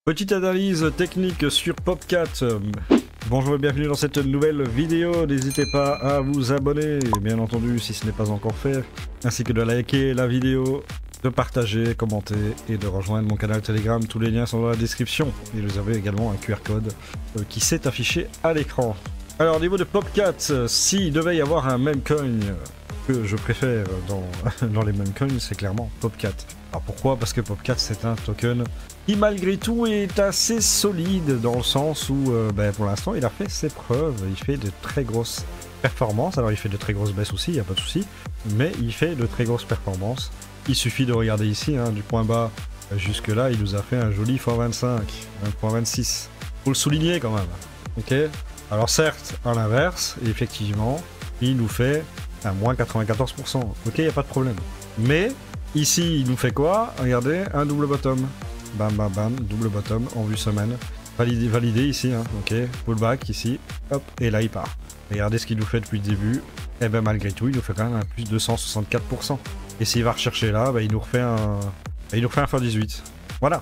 Petite analyse technique sur Popcat. Bonjour et bienvenue dans cette nouvelle vidéo. N'hésitez pas à vous abonner, bien entendu, si ce n'est pas encore fait, ainsi que de liker la vidéo, de partager, commenter et de rejoindre mon canal Telegram. Tous les liens sont dans la description. Et vous avez également un QR code qui s'est affiché à l'écran. Alors, au niveau de Popcat, s'il devait y avoir un meme coin que je préfère dans les meme coins, c'est clairement Popcat. Alors pourquoi? Parce que Popcat, c'est un token qui malgré tout est assez solide dans le sens où pour l'instant il a fait ses preuves, il fait de très grosses performances. Alors il fait de très grosses baisses aussi, il n'y a pas de souci, mais il fait de très grosses performances. Il suffit de regarder ici, du point bas jusque là, il nous a fait un joli x25, 1.26. Faut le souligner quand même, ok? Alors certes, à l'inverse, effectivement, il nous fait un moins 94%, ok, il n'y a pas de problème. Mais ici, il nous fait quoi? Regardez, un double bottom. Bam bam bam, double bottom en vue semaine. Validé ici, ok. Pullback ici, hop, et là il part. Regardez ce qu'il nous fait depuis le début. Et bien malgré tout, il nous fait quand même un plus de 264%. Et s'il va rechercher là, il nous refait un x18. Voilà.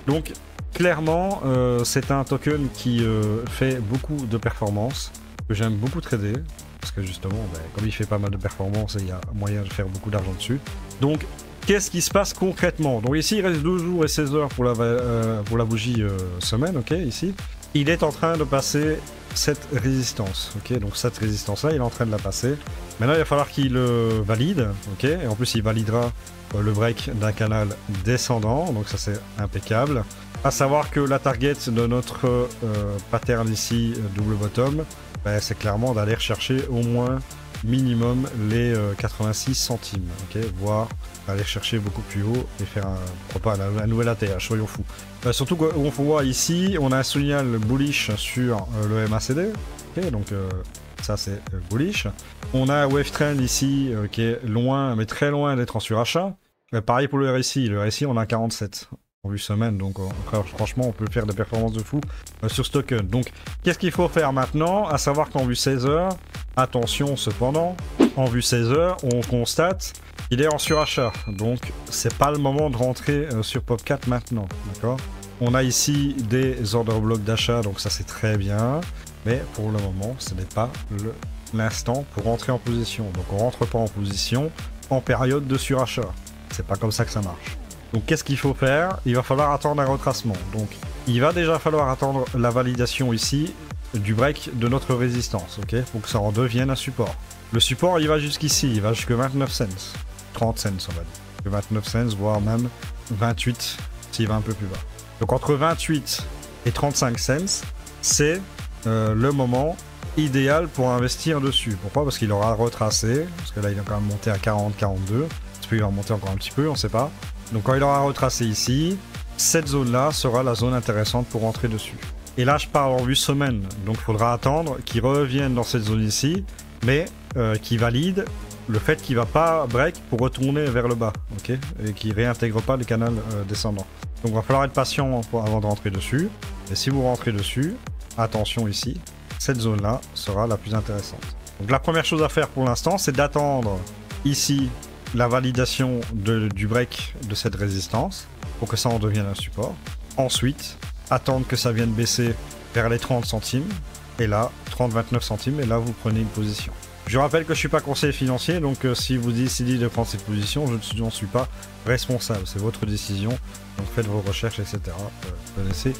Donc clairement, c'est un token qui fait beaucoup de performances, que j'aime beaucoup trader. Parce que justement, comme il fait pas mal de performances, il y a moyen de faire beaucoup d'argent dessus. Donc qu'est-ce qui se passe concrètement? Donc ici, il reste 12 jours et 16 heures pour la bougie semaine, ok, ici. Il est en train de passer cette résistance, ok. Donc cette résistance-là, il est en train de la passer. Maintenant, il va falloir qu'il valide, ok. Et en plus, il validera le break d'un canal descendant, donc ça c'est impeccable. À savoir que la target de notre pattern ici, double bottom, c'est clairement d'aller rechercher au moins minimum les 86 centimes, ok, voire aller chercher beaucoup plus haut et faire un nouvel ATH, soyons fous. Surtout qu'on voit ici, on a un signal bullish sur le MACD, ok, donc ça c'est bullish. On a un wave trend ici qui est loin, mais très loin d'être en surachat. Pareil pour le RSI on a 47 en vue semaine, donc franchement on peut faire des performances de fou sur ce token. Donc qu'est-ce qu'il faut faire maintenant? À savoir qu'en vue 16 heures, attention cependant, en vue 16 heures, on constate qu'il est en surachat, donc c'est pas le moment de rentrer sur Popcat maintenant, d'accord? On a ici des order blocks d'achat, donc ça c'est très bien, mais pour le moment ce n'est pas l'instant pour rentrer en position. Donc on rentre pas en position en période de surachat, c'est pas comme ça que ça marche. Donc qu'est-ce qu'il faut faire? Il va falloir attendre un retracement. Donc il va déjà falloir attendre la validation ici du break de notre résistance, ok, pour que ça en devienne un support. Le support il va jusqu'ici, il va jusque 29 cents, 30 cents on va dire, 29 cents voire même 28 s'il va un peu plus bas. Donc entre 28 et 35 cents, c'est le moment idéal pour investir dessus. Pourquoi? Parce qu'il aura retracé, parce que là il a quand même monté à 40, 42, il va remonter encore un petit peu, on sait pas. Donc quand il aura retracé ici, cette zone-là sera la zone intéressante pour rentrer dessus. Et là, je parle en vue semaine, donc il faudra attendre qu'il revienne dans cette zone ici, mais qu'il valide le fait qu'il ne va pas break pour retourner vers le bas, ok, et qu'il ne réintègre pas le canal descendant. Donc il va falloir être patient avant de rentrer dessus. Et si vous rentrez dessus, attention ici, cette zone-là sera la plus intéressante. Donc la première chose à faire pour l'instant, c'est d'attendre ici la validation du break de cette résistance pour que ça en devienne un support. Ensuite, attendre que ça vienne baisser vers les 30 centimes et là 30-29 centimes et là vous prenez une position. Je rappelle que je suis pas conseiller financier, donc si vous décidez de prendre cette position, je n'en suis pas responsable, c'est votre décision, donc faites vos recherches, etc. Vous connaissez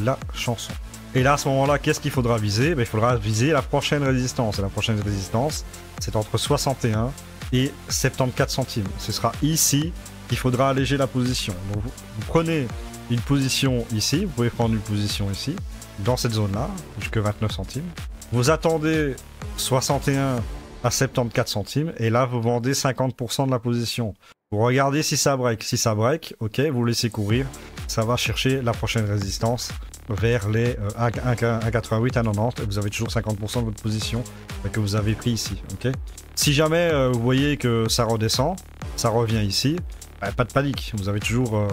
la chanson. Et là à ce moment là, qu'est-ce qu'il faudra viser? Il faudra viser la prochaine résistance, et la prochaine résistance c'est entre 61 et 74 centimes. Ce sera ici qu'il faudra alléger la position. Donc vous prenez une position ici, vous pouvez prendre une position ici, dans cette zone-là, jusqu'à 29 centimes. Vous attendez 61 à 74 centimes, et là vous vendez 50% de la position. Vous regardez si ça break. Si ça break, ok, vous laissez courir, ça va chercher la prochaine résistance vers les 1,88, 1,90, et vous avez toujours 50% de votre position que vous avez pris ici, ok. Si jamais vous voyez que ça redescend, ça revient ici, pas de panique, vous avez toujours,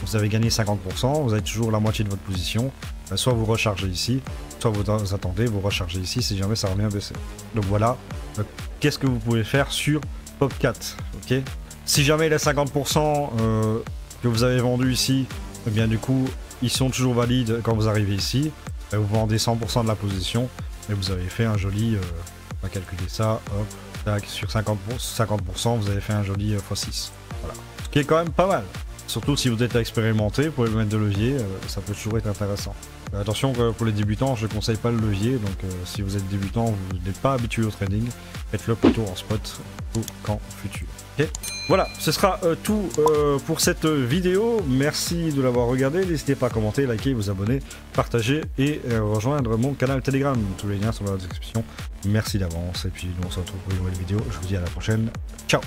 vous avez gagné 50%, vous avez toujours la moitié de votre position, soit vous rechargez ici, soit vous attendez, vous rechargez ici si jamais ça revient baisser. Donc voilà, qu'est-ce que vous pouvez faire sur Popcat, ok. Si jamais les 50% que vous avez vendu ici, eh bien du coup ils sont toujours valides quand vous arrivez ici. Vous vendez 100% de la position et vous avez fait un joli, on va calculer ça, hop, tac, sur 50%, vous avez fait un joli x6. Voilà. Ce qui est quand même pas mal. Surtout si vous êtes expérimenté, vous pouvez mettre de levier, ça peut toujours être intéressant. Attention que pour les débutants, je ne conseille pas le levier, donc si vous êtes débutant, vous n'êtes pas habitué au trading, faites-le plutôt en spot ou qu'en futur. Okay, voilà, ce sera tout pour cette vidéo. Merci de l'avoir regardé. N'hésitez pas à commenter, liker, vous abonner, partager et rejoindre mon canal Telegram. Tous les liens sont dans la description. Merci d'avance et puis nous on se retrouve pour une nouvelle vidéo. Je vous dis à la prochaine. Ciao.